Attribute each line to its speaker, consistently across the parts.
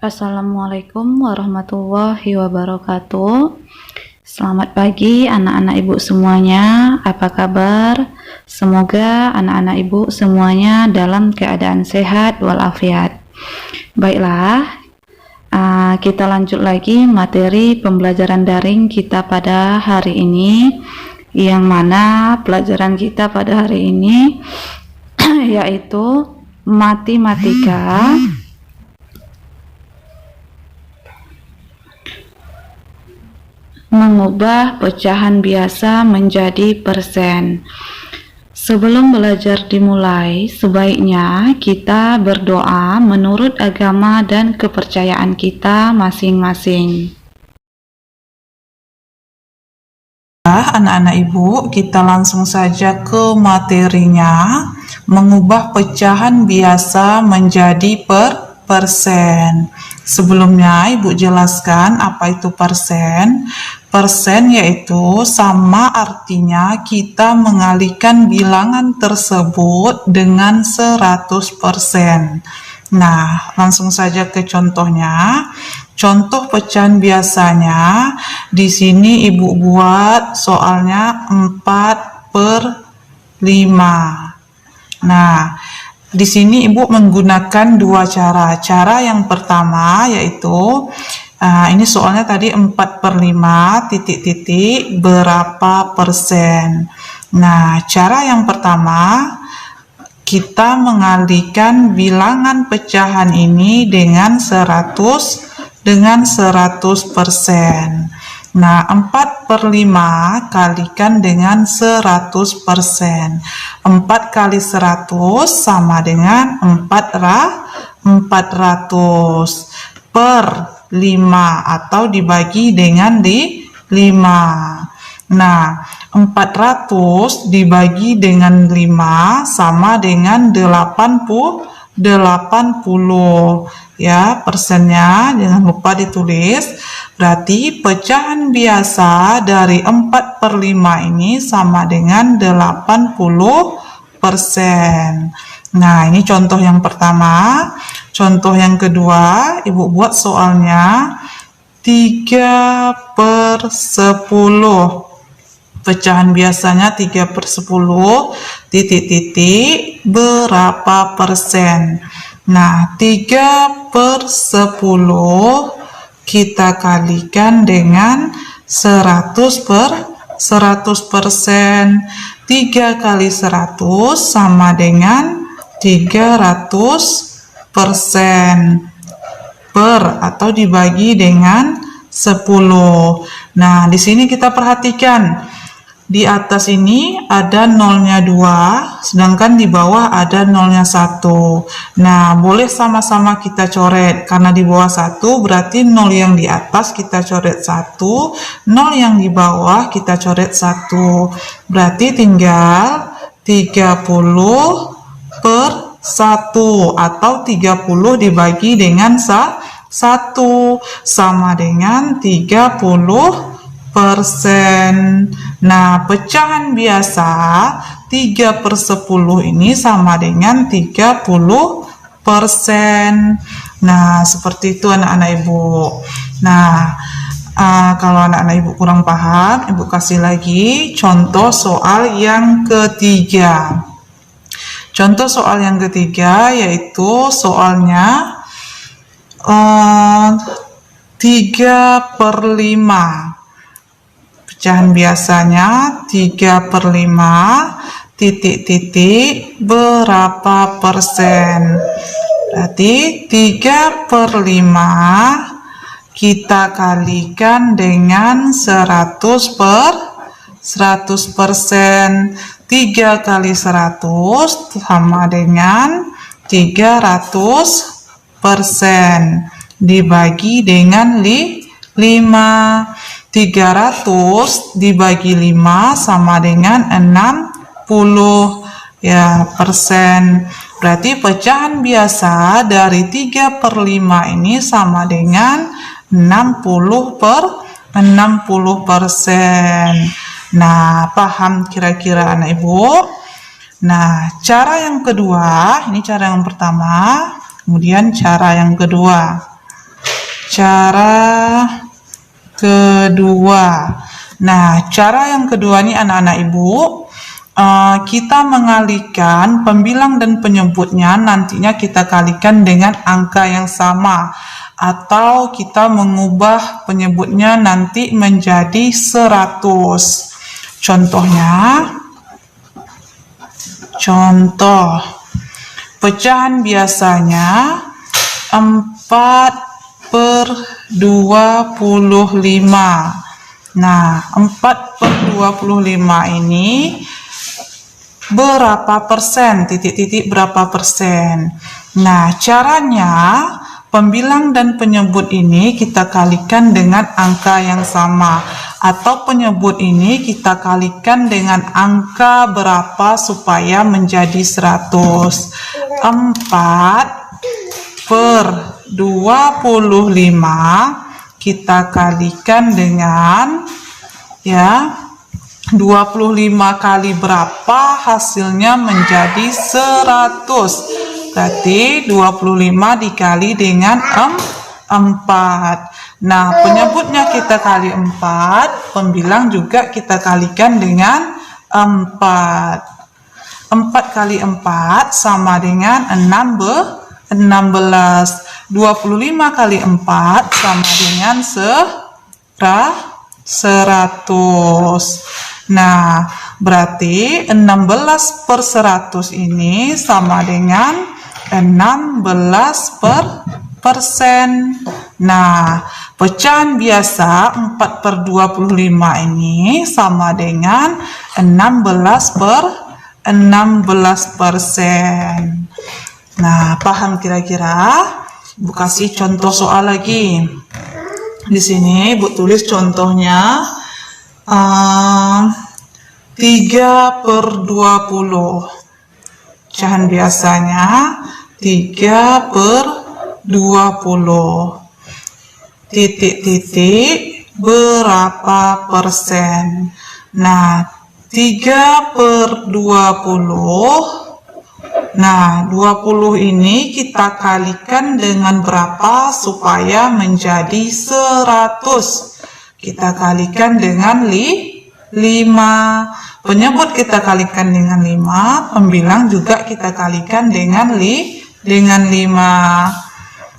Speaker 1: Assalamualaikum warahmatullahi wabarakatuh. Selamat pagi anak-anak ibu semuanya. Apa kabar? Semoga anak-anak ibu semuanya dalam keadaan sehat walafiat. Baiklah, kita lanjut lagi materi pembelajaran daring kita pada hari ini, yang mana pelajaran kita pada hari ini yaitu matematika mengubah pecahan biasa menjadi persen. Sebelum belajar dimulai, sebaiknya kita berdoa menurut agama dan kepercayaan kita masing-masing.
Speaker 2: Anak-anak ibu, kita langsung saja ke materinya. Mengubah pecahan biasa menjadi persen. Sebelumnya ibu jelaskan apa itu persen. Persen yaitu sama artinya kita mengalihkan bilangan tersebut dengan 100%. Nah, langsung saja ke contohnya. Contoh pecahan biasanya, di sini ibu buat soalnya 4/5. Nah, di sini ibu menggunakan dua cara. Cara yang pertama yaitu ini soalnya tadi 4/5 titik-titik berapa persen. Nah, cara yang pertama kita mengalihkan bilangan pecahan ini dengan 100%. Nah, 4/5 kalikan dengan 100%. 4 kali 100 sama dengan 400 per 5 atau dibagi dengan 5. Nah, 400 dibagi dengan 5 sama dengan 80 ya, persennya jangan lupa ditulis. Berarti pecahan biasa dari 4/5 ini sama dengan 80%. Nah, ini contoh yang pertama. Contoh yang kedua, ibu buat soalnya 3/10. Pecahan biasanya 3/10 titik-titik berapa persen. Nah, 3/10 kita kalikan dengan 100%. 3 kali 100 sama dengan 300% per atau dibagi dengan 10. Nah, di sini kita perhatikan di atas ini ada nolnya 2, sedangkan di bawah ada nolnya 1. Nah, boleh sama-sama kita coret. Karena di bawah 1, berarti nol yang di atas kita coret 1, nol yang di bawah kita coret 1. Berarti tinggal 30/1 atau 30 dibagi dengan 1 sama dengan 30%. Nah, pecahan biasa 3/10 ini sama dengan 30%. Nah, seperti itu anak-anak ibu. Nah, kalau anak-anak ibu kurang paham, ibu kasih lagi contoh soal yang ketiga. Contoh soal yang ketiga yaitu soalnya 3/5. Pecahan biasanya 3/5 titik-titik berapa persen. Berarti 3/5 kita kalikan dengan 100%. 3 kali 100 sama dengan 300% dibagi dengan 5. 300 dibagi 5 sama dengan 60 ya persen. Berarti pecahan biasa dari 3/5 ini sama dengan 60%. Nah, paham kira-kira anak ibu? Nah, cara yang kedua, ini cara yang pertama, kemudian cara yang kedua. Cara kedua. Nah, cara yang kedua nih anak-anak ibu, kita mengalihkan pembilang dan penyebutnya nantinya kita kalikan dengan angka yang sama, atau kita mengubah penyebutnya nanti menjadi 100. Contoh pecahan biasanya 4/25. Nah, 4/25 ini berapa persen? Titik-titik berapa persen? Nah, caranya pembilang dan penyebut ini kita kalikan dengan angka yang sama, atau penyebut ini kita kalikan dengan angka berapa supaya menjadi 100. 4/25 kita kalikan dengan 25 kali berapa hasilnya menjadi 100. Berarti 25 dikali dengan 4. Nah, penyebutnya kita kali 4, pembilang juga kita kalikan dengan 4. 4 kali 4 sama dengan 16. 25 kali 4 sama dengan 100. Nah, berarti 16/100 ini sama dengan 16%. Nah, pecahan biasa 4/25 ini sama dengan 16%. Nah, paham kira-kira? Ibu kasih contoh soal lagi. Di sini Ibu tulis contohnya 3/20. Pecahan biasanya 3/20. Titik-titik berapa persen? Nah, 3/20. Nah, 20 ini kita kalikan dengan berapa supaya menjadi 100? Kita kalikan dengan 5. Penyebut kita kalikan dengan 5, pembilang juga kita kalikan dengan 5.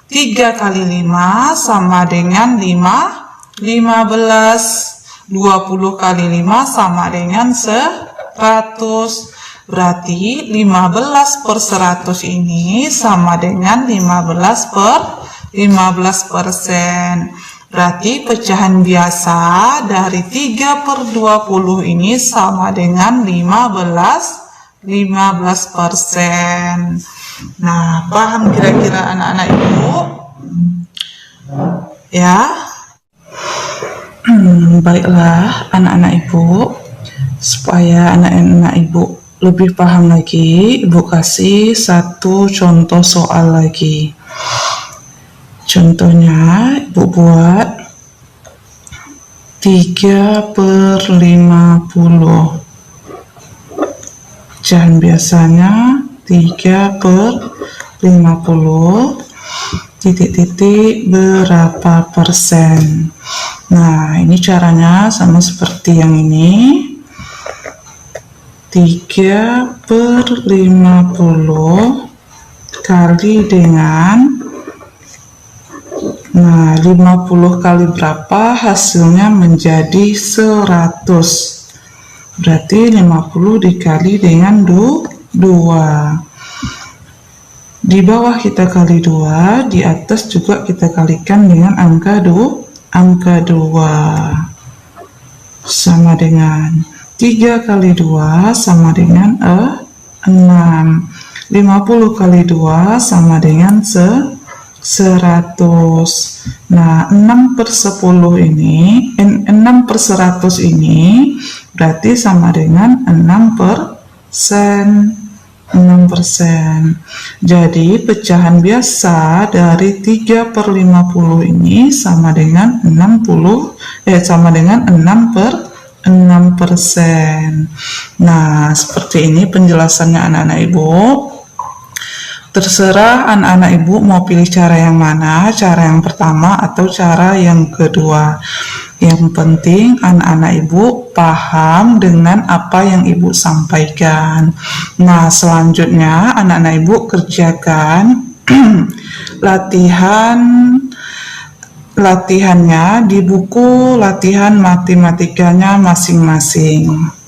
Speaker 2: 3 kali 5 sama dengan 15. 20 kali 5 sama dengan 100. Berarti 15/100 ini sama dengan 15%. Berarti pecahan biasa dari 3/20 ini sama dengan 15%. Nah, paham kira-kira anak-anak ibu? Ya. Baiklah anak-anak ibu, supaya anak-anak ibu lebih paham lagi, Ibu kasih satu contoh soal lagi. Contohnya Ibu buat 3/50. Pecahan biasanya 3/50. Titik-titik berapa persen? Nah, ini caranya sama seperti yang ini. 3/50 kali dengan 50 kali berapa hasilnya menjadi 100. Berarti 50 dikali dengan 2. Di bawah kita kali 2, di atas juga kita kalikan dengan angka 2. Sama dengan 3 kali 2 sama dengan 6. 50 kali 2 sama dengan 100. Nah, 6/10 ini, 6/100 ini berarti sama dengan 6%. 6%. Jadi pecahan biasa dari 3/50 ini sama dengan 6%. Nah, seperti ini penjelasannya anak-anak ibu. Terserah anak-anak ibu mau pilih cara yang mana, cara yang pertama atau cara yang kedua. Yang penting anak-anak ibu paham dengan apa yang ibu sampaikan. Nah, selanjutnya anak-anak ibu kerjakan latihannya di buku latihan matematikanya masing-masing.